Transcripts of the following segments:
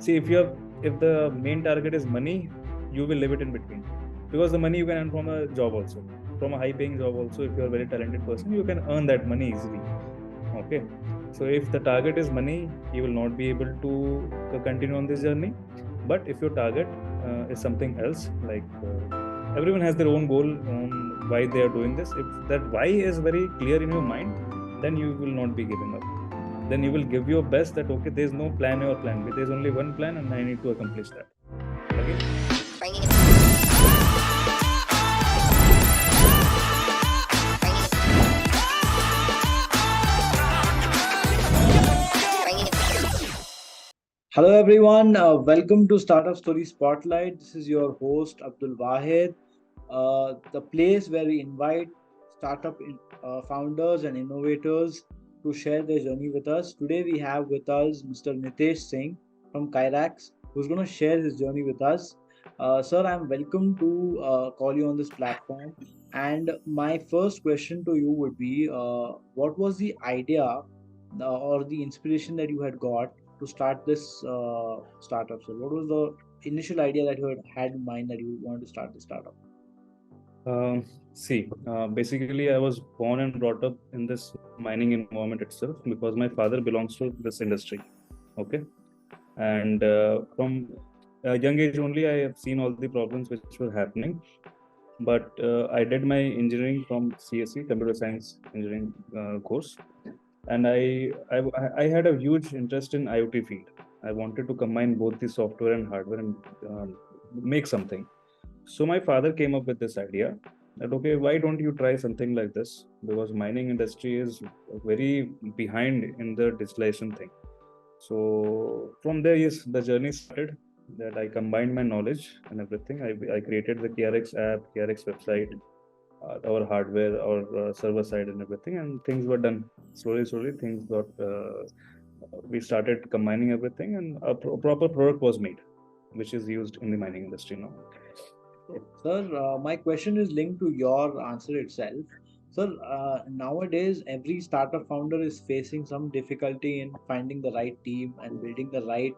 See, if the main target is money, you will live it in between, because the money you can earn from a job also, from a high paying job also. If you're a very talented person, you can earn that money easily. Okay. So if the target is money, you will not be able to continue on this journey. But if your target is something else, like everyone has their own goal on why they are doing this. If that why is very clear in your mind, then you will not be giving up. Then you will give your best, that okay, there's no plan A or plan B, there's only one plan and I need to accomplish that. Okay. Hello everyone, welcome to Startup Story Spotlight. This is your host Abdul Wahid, the place where we invite founders and innovators to share their journey with us. Today we have with us Mr. Nitesh Singh from KiarX, who's going to share his journey with us. Sir, I'm welcome to call you on this platform. And my first question to you would be, what was the idea or the inspiration that you had got to start this startup? So, what was the initial idea that you had in mind that you wanted to start this startup? Basically, I was born and brought up in this mining environment itself, because my father belongs to this industry. Okay. And from a young age only, I have seen all the problems which were happening. But I did my engineering from CSE, Computer Science Engineering course. And I had a huge interest in IoT field. I wanted to combine both the software and hardware and make something. So my father came up with this idea that, okay, why don't you try something like this? Because mining industry is very behind in the digitalization thing. So from there, yes, the journey started. That I combined my knowledge and everything. I created the KiarX app, KiarX website, our hardware, our server side and everything, and things were done. Slowly, things got. We started combining everything, and a proper product was made, which is used in the mining industry now. Sir, my question is linked to your answer itself. Sir, nowadays every startup founder is facing some difficulty in finding the right team and building the right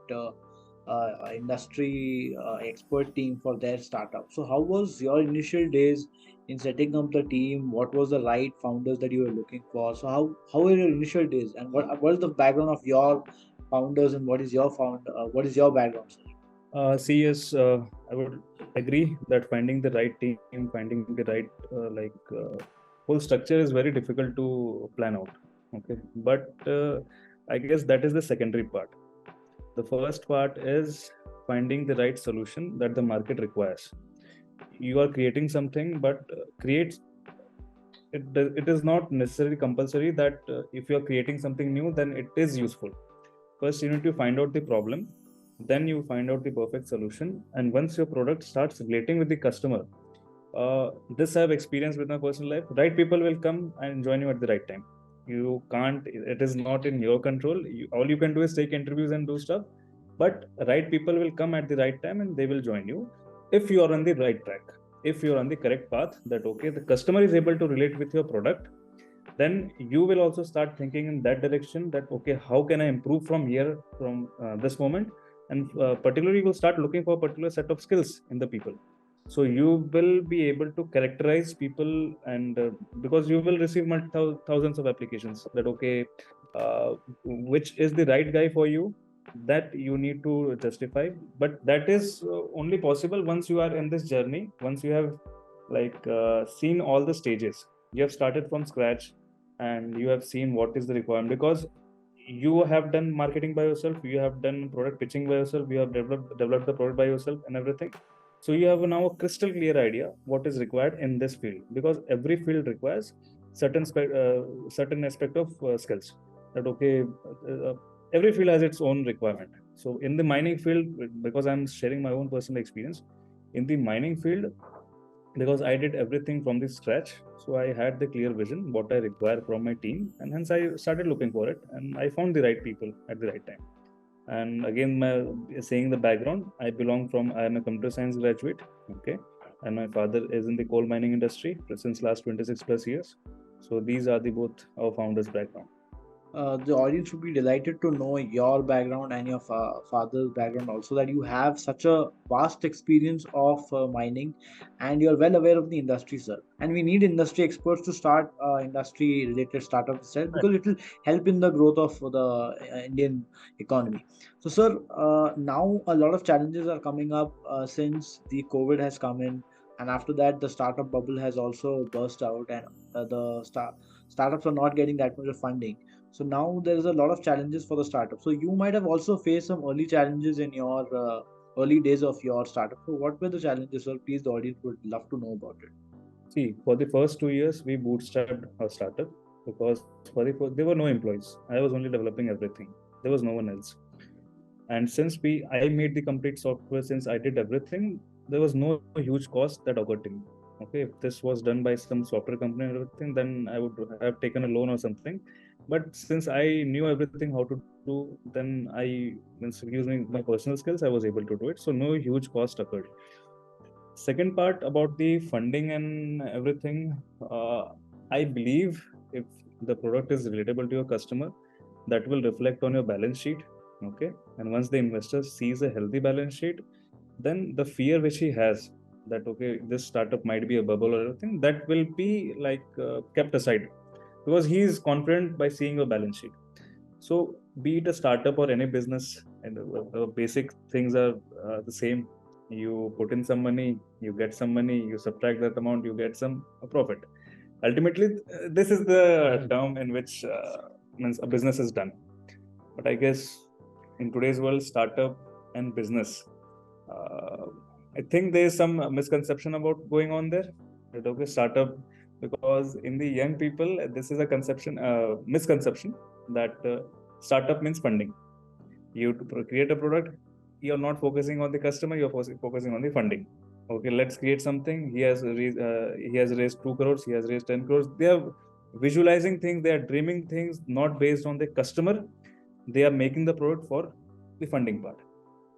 industry expert team for their startup. So, how was your initial days in setting up the team? What was the right founders that you were looking for? So, how were your initial days, and what is the background of your founders, and what is your background, sir? Yes, I would agree that finding the right team, finding the right whole structure is very difficult to plan out. Okay, but I guess that is the secondary part. The first part is finding the right solution that the market requires. You are creating something, but create it. It is not necessarily compulsory that if you are creating something new, then it is useful. First, you need to find out the problem, then you find out the perfect solution. And once your product starts relating with the customer, this I have experienced with my personal life. Right people will come and join you at the right time. You can't, it is not in your control. All you can do is take interviews and do stuff. But right people will come at the right time and they will join you if you are on the right track. If you are on the correct path, that okay, the customer is able to relate with your product, then you will also start thinking in that direction, that okay, how can I improve from here, from this moment. And particularly you will start looking for a particular set of skills in the people. So you will be able to characterize people, and because you will receive thousands of applications, that okay, which is the right guy for you, that you need to justify. But that is only possible once you are in this journey, once you have seen all the stages. You have started from scratch and you have seen what is the requirement, because you have done marketing by yourself, you have done product pitching by yourself, you have developed the product by yourself and everything. So you have now a crystal clear idea what is required in this field, because every field requires certain aspect of skills. That okay, every field has its own requirement. So in the mining field, because I'm sharing my own personal experience in the mining field, because I did everything from the scratch. So I had the clear vision what I require from my team, and hence I started looking for it, and I found the right people at the right time. And again, my saying the background, I am a computer science graduate, okay, and my father is in the coal mining industry since last 26 plus years. So these are the both our founders' background. the audience would be delighted to know your background and your father's background also, that you have such a vast experience of mining, and you're well aware of the industry, sir. And we need industry experts to start industry related startups itself, because it will help in the growth of the Indian economy. So, sir, now a lot of challenges are coming up since the COVID has come in, and after that, the startup bubble has also burst out, and startups are not getting that much of funding. So now there is a lot of challenges for the startup. So you might have also faced some early challenges in your early days of your startup. So what were the challenges, sir? Please, the audience would love to know about it. See, for the first 2 years, we bootstrapped our startup because there were no employees. I was only developing everything. There was no one else. And since I made the complete software, since I did everything, there was no huge cost that occurred to me. Okay, if this was done by some software company or everything, then I would have taken a loan or something. But since I knew everything how to do, then using my personal skills, I was able to do it. So no huge cost occurred. Second part about the funding and everything, uh, I believe if the product is relatable to your customer, that will reflect on your balance sheet. Okay, and once the investor sees a healthy balance sheet, then the fear which he has that okay, this startup might be a bubble or everything, that will be like kept aside, because he is confident by seeing your balance sheet. So be it a startup or any business, and the basic things are the same. You put in some money, you get some money, you subtract that amount, you get some profit. Ultimately, this is the term in which means a business is done. But I guess in today's world, startup and business, uh, I think there is some misconception about going on there. That okay, startup, because in the young people, this is a misconception that startup means funding. You to create a product, you're not focusing on the customer, you're focusing on the funding. Okay, let's create something. He has raised 2 crores, he has raised 10 crores. They are visualizing things, they are dreaming things, not based on the customer. They are making the product for the funding part.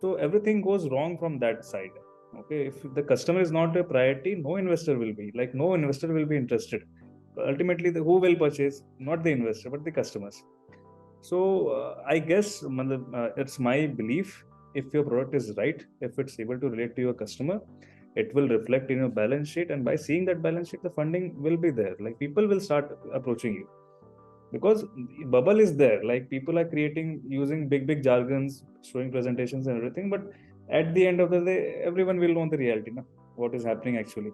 So everything goes wrong from that side. Okay, if the customer is not a priority, no investor will be like no investor will be interested. Ultimately, who will purchase? Not the investor, but the customers. So I guess it's my belief, if your product is right, if it's able to relate to your customer, it will reflect in your balance sheet, and by seeing that balance sheet, the funding will be there. Like people will start approaching you because bubble is there. Like people are creating using big jargons, showing presentations and everything, but at the end of the day, everyone will know the reality, na? What is happening actually.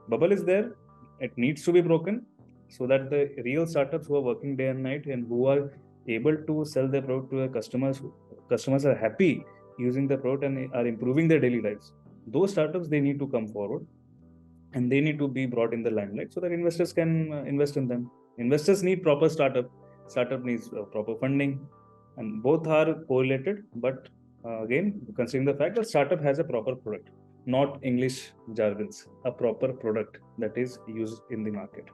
Bubble is there, it needs to be broken so that the real startups who are working day and night and who are able to sell their product to their customers are happy using the product and are improving their daily lives. Those startups, they need to come forward and they need to be brought in the limelight so that investors can invest in them. Investors need proper startup needs proper funding, and both are correlated. But again, considering the fact that startup has a proper product, not English jargons, a proper product that is used in the market.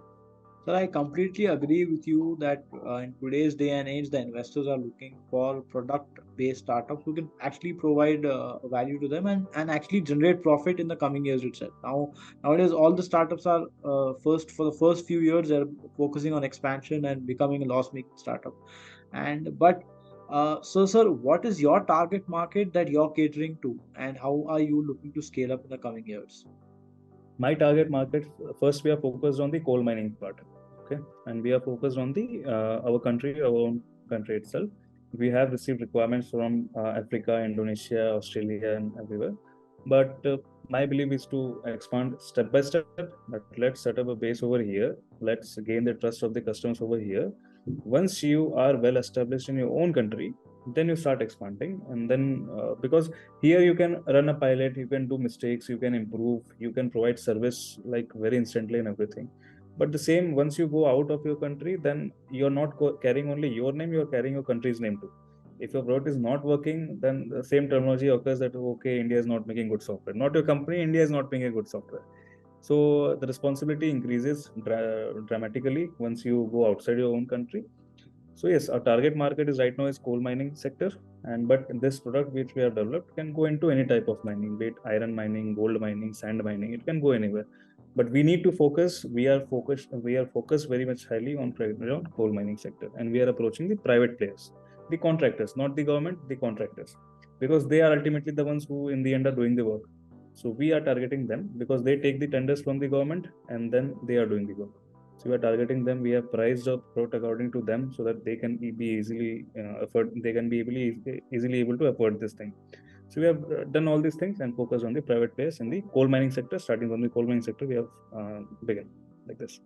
Sir, I completely agree with you that in today's day and age, the investors are looking for product-based startups who can actually provide value to them, and actually generate profit in the coming years itself. Nowadays, all the startups are for the first few years, they're focusing on expansion and becoming a loss-making startup. So, sir, what is your target market that you're catering to, and how are you looking to scale up in the coming years? My target market, first we are focused on the coal mining part. Okay, and we are focused on the our own country itself. We have received requirements from Africa, Indonesia, Australia, and everywhere. But my belief is to expand step by step. But let's set up a base over here. Let's gain the trust of the customers over here. Once you are well established in your own country, then you start expanding. And then because here you can run a pilot, you can do mistakes, you can improve, you can provide service like very instantly and everything. But the same, once you go out of your country, then you're not carrying only your name, you're carrying your country's name too. If your product is not working, then the same terminology occurs that okay, India is not making good software, not your company, India is not making a good software. So the responsibility increases dramatically once you go outside your own country. So yes, our target market is right now is coal mining sector, and but this product which we have developed can go into any type of mining, be it iron mining, gold mining, sand mining. It can go anywhere. But we need to focus. We are focused very much highly on coal mining sector, and we are approaching the private players, the contractors, not the government, the contractors, because they are ultimately the ones who in the end are doing the work. So we are targeting them because they take the tenders from the government and then they are doing the work. So we are targeting them. We have priced our product according to them so that they can be easily afford. They can be easily able to afford this thing. So we have done all these things and focused on the private players in the coal mining sector. Starting from the coal mining sector, we have begun like this.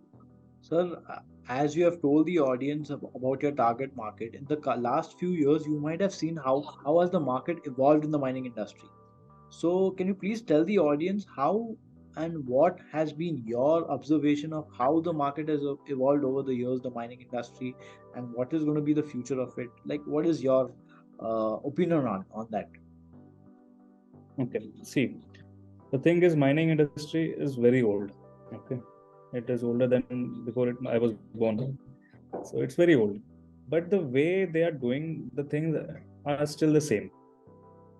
Sir, as you have told the audience about your target market, in the last few years, you might have seen how has the market evolved in the mining industry. So, can you please tell the audience how and what has been your observation of how the market has evolved over the years, the mining industry, and what is going to be the future of it? Like, what is your opinion on that? Okay. See, the thing is, mining industry is very old. Okay, it is older than I was born. So it's very old. But the way they are doing the things are still the same.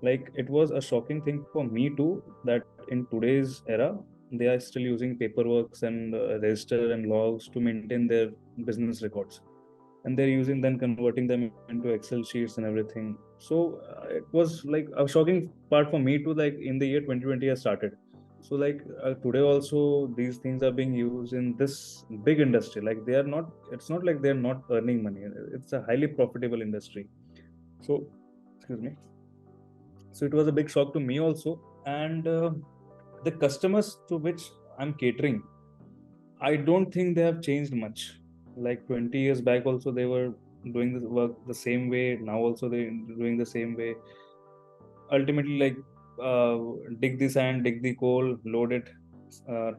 Like it was a shocking thing for me too that in today's era they are still using paperwork and register and logs to maintain their business records, and they're using then converting them into Excel sheets and everything. So it was like a shocking part for me too. Like in the year 2020 has started. So like today also these things are being used in this big industry. Like they are not. It's not like they're not earning money. It's a highly profitable industry. So excuse me. So it was a big shock to me also. And the customers to which I'm catering, I don't think they have changed much. Like 20 years back also they were doing the work the same way. Now also they're doing the same way. Ultimately, like uh, dig the sand, dig the coal, load it,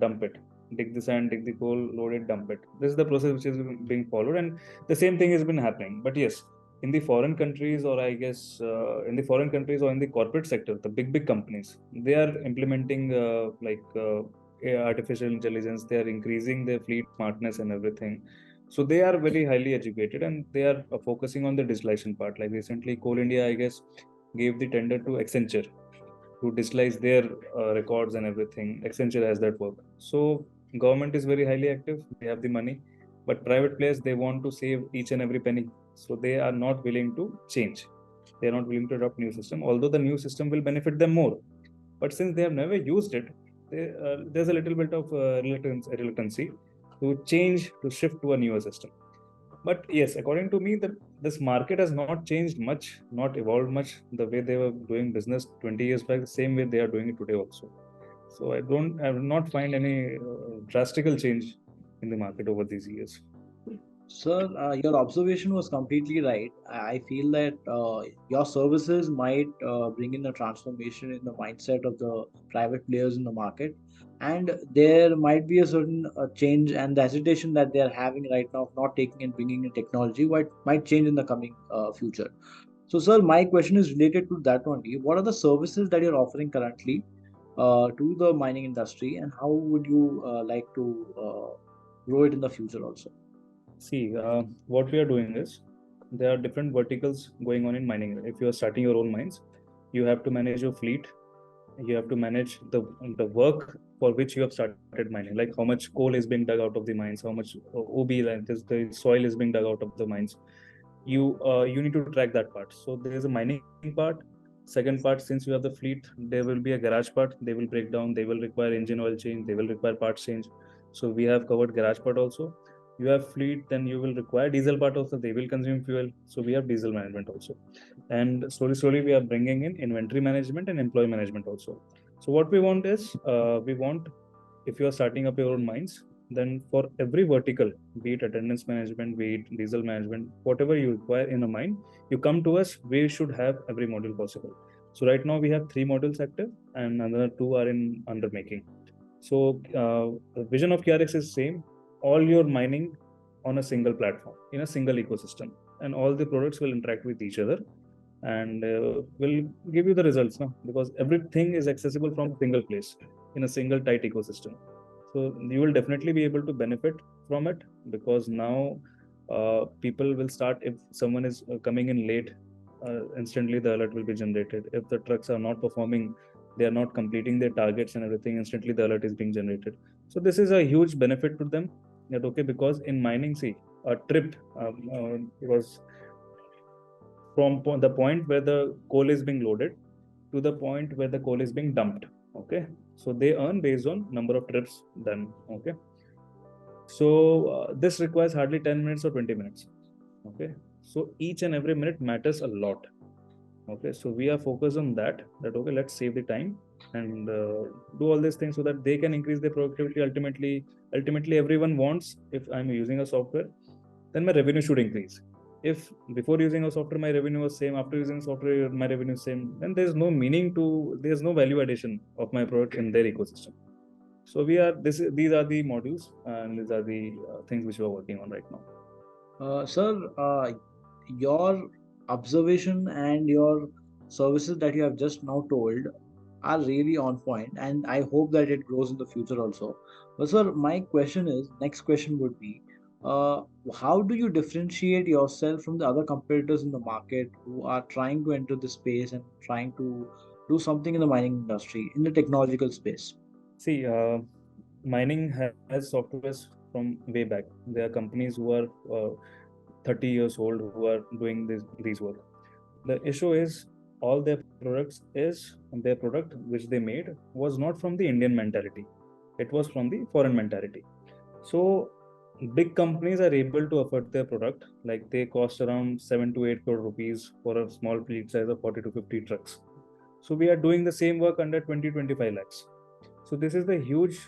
dump it. Dig the sand, dig the coal, load it, dump it. This is the process which is being followed, and the same thing has been happening. But yes, in the foreign countries, or I guess in the foreign countries or in the corporate sector, the big companies, they are implementing artificial intelligence. They are increasing their fleet smartness and everything. So they are very highly educated and they are focusing on the digitalization part. Like recently Coal India, I guess, gave the tender to Accenture to digitalize their records and everything. Accenture has that work. So government is very highly active. They have the money, but private players, they want to save each and every penny. So they are not willing to change. They are not willing to adopt new system. Although the new system will benefit them more, but since they have never used it, there's a little bit of reluctancy to change, to shift to a newer system. But yes, according to me, that this market has not changed much, not evolved much. The way they were doing business 20 years back, the same way they are doing it today also. So I will not find any drastical change in the market over these years. Sir, your observation was completely right. I feel that your services might bring in a transformation in the mindset of the private players in the market, and there might be a certain change and the hesitation that they are having right now of not taking and bringing in technology. What might change in the coming future? So, sir, my question is related to that only. What are the services that you're offering currently to the mining industry, and how would you like to grow it in the future also? See, what we are doing is there are different verticals going on in mining. If you are starting your own mines, you have to manage your fleet. You have to manage the work for which you have started mining, like how much coal is being dug out of the mines, how much OB, like this, the soil is being dug out of the mines. You need to track that part. So there is a mining part. Second part, since you have the fleet, there will be a garage part. They will break down. They will require engine oil change. They will require parts change. So we have covered garage part also. You have fleet, then you will require diesel part also. They will consume fuel. So we have diesel management also, and slowly we are bringing in inventory management and employee management also. So what we want is we want, if you are starting up your own mines, then for every vertical, be it attendance management, be it diesel management, whatever you require in a mine, you come to us. We should have every module possible. So right now we have 3 modules active and another 2 are in under making. So the vision of KiarX is same: all your mining on a single platform in a single ecosystem, and all the products will interact with each other and will give you the results now, because everything is accessible from a single place in a single tight ecosystem. So you will definitely be able to benefit from it, because now people will start, if someone is coming in late, instantly the alert will be generated. If the trucks are not performing, they are not completing their targets and everything, instantly the alert is being generated. So this is a huge benefit to them. That okay, because in mining, see, a trip was from the point where the coal is being loaded to the point where the coal is being dumped. Okay, so they earn based on number of trips done. Okay, so this requires hardly 10 minutes or 20 minutes. Okay, so each and every minute matters a lot. Okay, so we are focused on that okay, let's save the time and do all these things so that they can increase their productivity. Ultimately everyone wants, if I'm using a software, then my revenue should increase. If before using a software my revenue was same, after using software my revenue is same, then there's no value addition of my product in their ecosystem. So these are the modules and these are the things which we are working on right now. Sir, your observation and your services that you have just now told are really on point, and I hope that it grows in the future also. But sir, my question is, next question would be, uh, how do you differentiate yourself from the other competitors in the market who are trying to enter the space and trying to do something in the mining industry, in the technological space? See, mining has softwares from way back. There are companies who are 30 years old who are doing these work. The issue is all their product which they made was not from the Indian mentality. It was from the foreign mentality. So big companies are able to afford their product. Like they cost around 7 to 8 crore rupees for a small fleet size of 40 to 50 trucks. So we are doing the same work under 20-25 lakhs. So this is the huge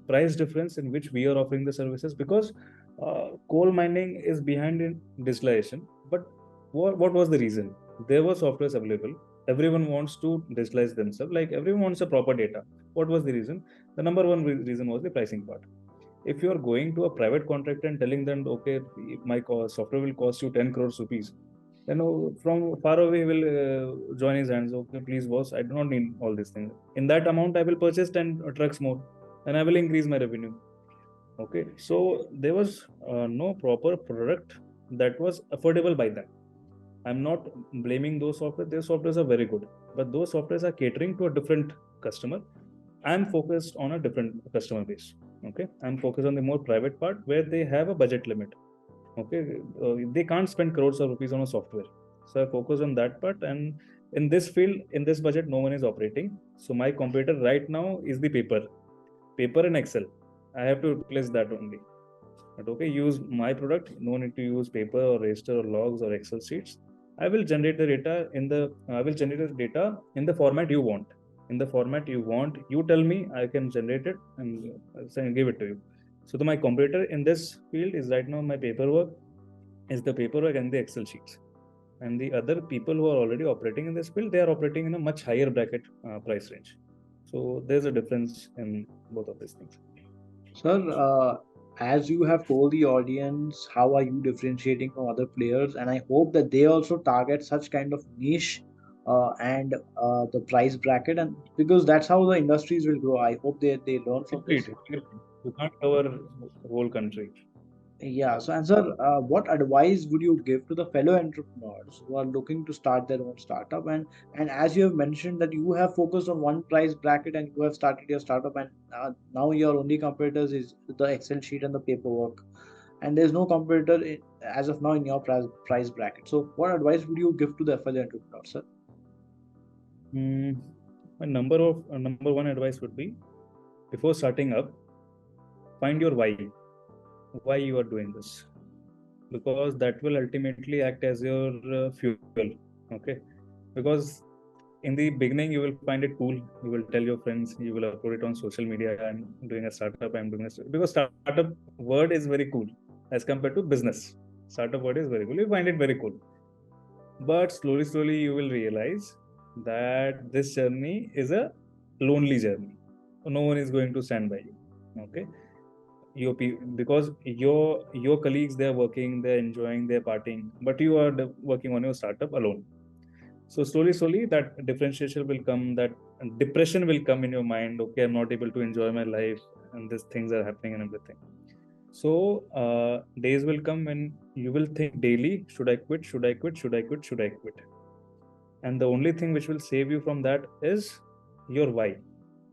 price difference in which we are offering the services, because coal mining is behind in digitalization. But what was the reason? There were softwares available. Everyone wants to digitalize themselves. Like everyone wants a proper data. What was the reason? The number one reason was the pricing part. If you are going to a private contractor and telling them, okay, software will cost you 10 crores rupees, then from far away will join his hands. Okay, please, boss, I do not need all these things. In that amount, I will purchase 10 trucks more and I will increase my revenue. Okay, so there was no proper product that was affordable by them. I'm not blaming those software. Their softwares are very good, but those softwares are catering to a different customer. I'm focused on a different customer base. Okay, I'm focused on the more private part where they have a budget limit. Okay, they can't spend crores of rupees on a software. So I focus on that part. And in this field, in this budget, no one is operating. So my competitor right now is the paper and Excel. I have to replace that only. But okay, use my product. No need to use paper or register or logs or Excel sheets. I will generate the data in the. I will generate the data in the format you want. In the format you want, you tell me. I can generate it and give it to you. So my competitor in this field is right now my paperwork, is the paperwork and the Excel sheets. And the other people who are already operating in this field, they are operating in a much higher bracket price range. So there's a difference in both of these things. Sir, as you have told the audience, how are you differentiating from other players? And I hope that they also target such kind of niche and the price bracket, and because that's how the industries will grow. I hope they learn from this. You can't cover the whole country. Yeah. So, and sir, what advice would you give to the fellow entrepreneurs who are looking to start their own startup? And as you have mentioned that you have focused on one price bracket and you have started your startup, and now your only competitors is the Excel sheet and the paperwork, and there's no competitor as of now in your price bracket. So, what advice would you give to the fellow entrepreneurs, sir? Mm, my number one advice would be, before starting up, find your why you are doing this, because that will ultimately act as your fuel. Okay, because in the beginning you will find it cool. You will tell your friends, you will upload it on social media, I'm doing a startup, I'm doing this, because startup word is very cool as compared to business. Startup word is very cool, you find it very cool. But slowly you will realize that this journey is a lonely journey. No one is going to stand by you. Okay, because your colleagues, they're working, they're enjoying, they're partying, but you are working on your startup alone. So slowly that differentiation will come, that depression will come in your mind. Okay, I'm not able to enjoy my life and these things are happening and everything. So days will come when you will think daily, should I quit, should I quit, should I quit, should I quit? And the only thing which will save you from that is your why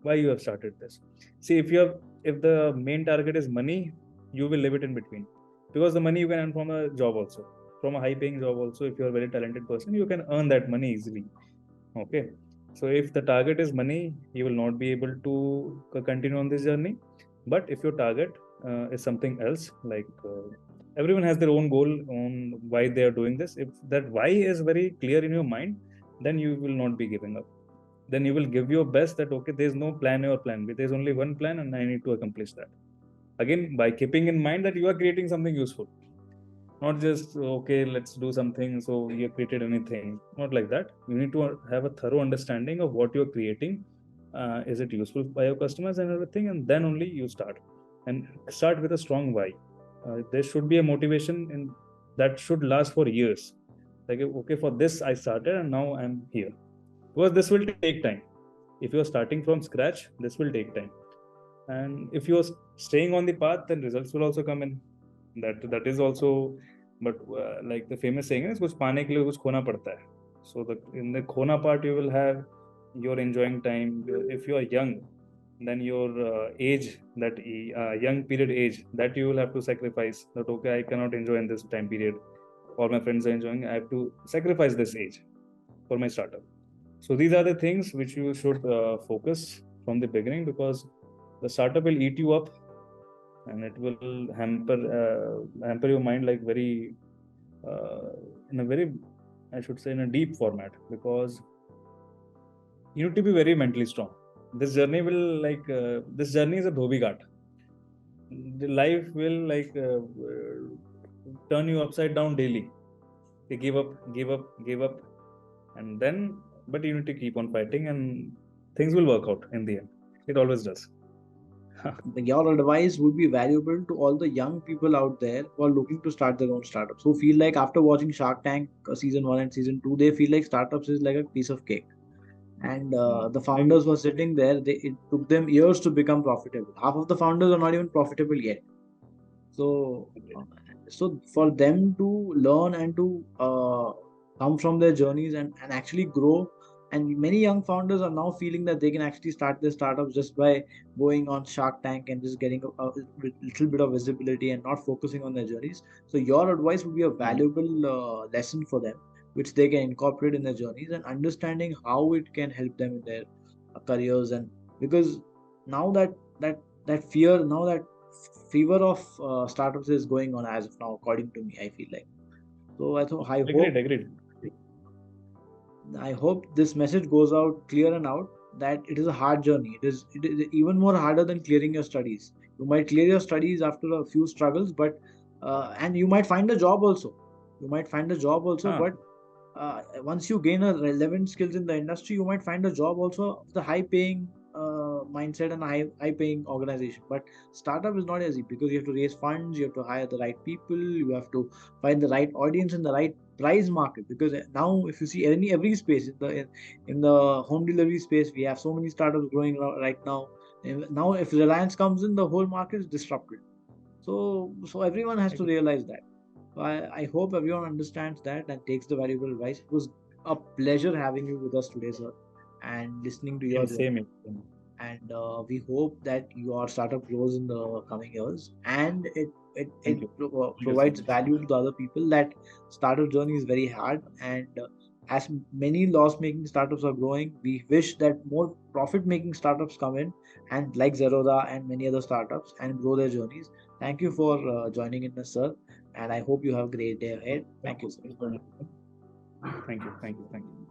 why you have started this. See, if the main target is money, you will live it in between, because the money you can earn from a job also, from a high paying job also. If you're a very talented person, you can earn that money easily. Okay, so if the target is money, you will not be able to continue on this journey. But if your target is something else, like everyone has their own goal on why they are doing this. If that why is very clear in your mind, then you will not be giving up. Then you will give your best, that okay, there's no plan A or plan B, there's only one plan and I need to accomplish that. Again, by keeping in mind that you are creating something useful, not just okay, let's do something, so you have created anything. Not like that. You need to have a thorough understanding of what you're creating. Is it useful by your customers and everything, and then only you start. And start with a strong why. There should be a motivation in that should last for years. Like, okay, for this I started and now I'm here. Because this will take time. If you're starting from scratch, this will take time. And if you're staying on the path, then results will also come in. That is also. But like the famous saying is, कुछ पाने के लिए कुछ खोना पड़ता है. So in the khona part, you will have your enjoying time. If you are young, then your age, that young period age, that you will have to sacrifice. That okay, I cannot enjoy in this time period. All my friends are enjoying, I have to sacrifice this age for my startup. So these are the things which you should focus from the beginning, because the startup will eat you up, and it will hamper your mind, like very in a very, I should say, in a deep format, because you need to be very mentally strong. This journey will this journey is a dhobi ghat. The life will turn you upside down daily. You give up, and then, but you need to keep on fighting, and things will work out in the end. It always does. Your advice would be valuable to all the young people out there who are looking to start their own startups, who feel like after watching Shark Tank season 1 and season 2, they feel like startups is like a piece of cake. And the founders were sitting there, it took them years to become profitable. Half of the founders are not even profitable yet. So, so for them to learn and to come from their journeys and actually grow, and many young founders are now feeling that they can actually start their startups just by going on Shark Tank and just getting a little bit of visibility and not focusing on their journeys. So your advice would be a valuable lesson for them, which they can incorporate in their journeys, and understanding how it can help them in their careers. And because now that fear, now that fever of startups is going on as of now, according to me, I feel like. So Agreed. I hope this message goes out clear and out, that it is a hard journey. It is even more harder than clearing your studies. You might clear your studies after a few struggles, but and you might find a job also. But once you gain a relevant skills in the industry, you might find a job also, the high paying mindset and high paying organization. But startup is not easy, because you have to raise funds, you have to hire the right people, you have to find the right audience in the right price market. Because now if you see every space in the home delivery space, we have so many startups growing right now. And now if Reliance comes in, the whole market is disrupted. So everyone has to realize that. So I hope everyone understands that and takes the valuable advice. It was a pleasure having you with us today, sir, and listening to your journey. Same. And we hope that your startup grows in the coming years, and it provides value to the other people. That startup journey is very hard, and as many loss making startups are growing, we wish that more profit making startups come in, and like Zerodha and many other startups, and grow their journeys. Thank you for joining in us, sir, and I hope you have a great day ahead. Thank you, sir. Thank you.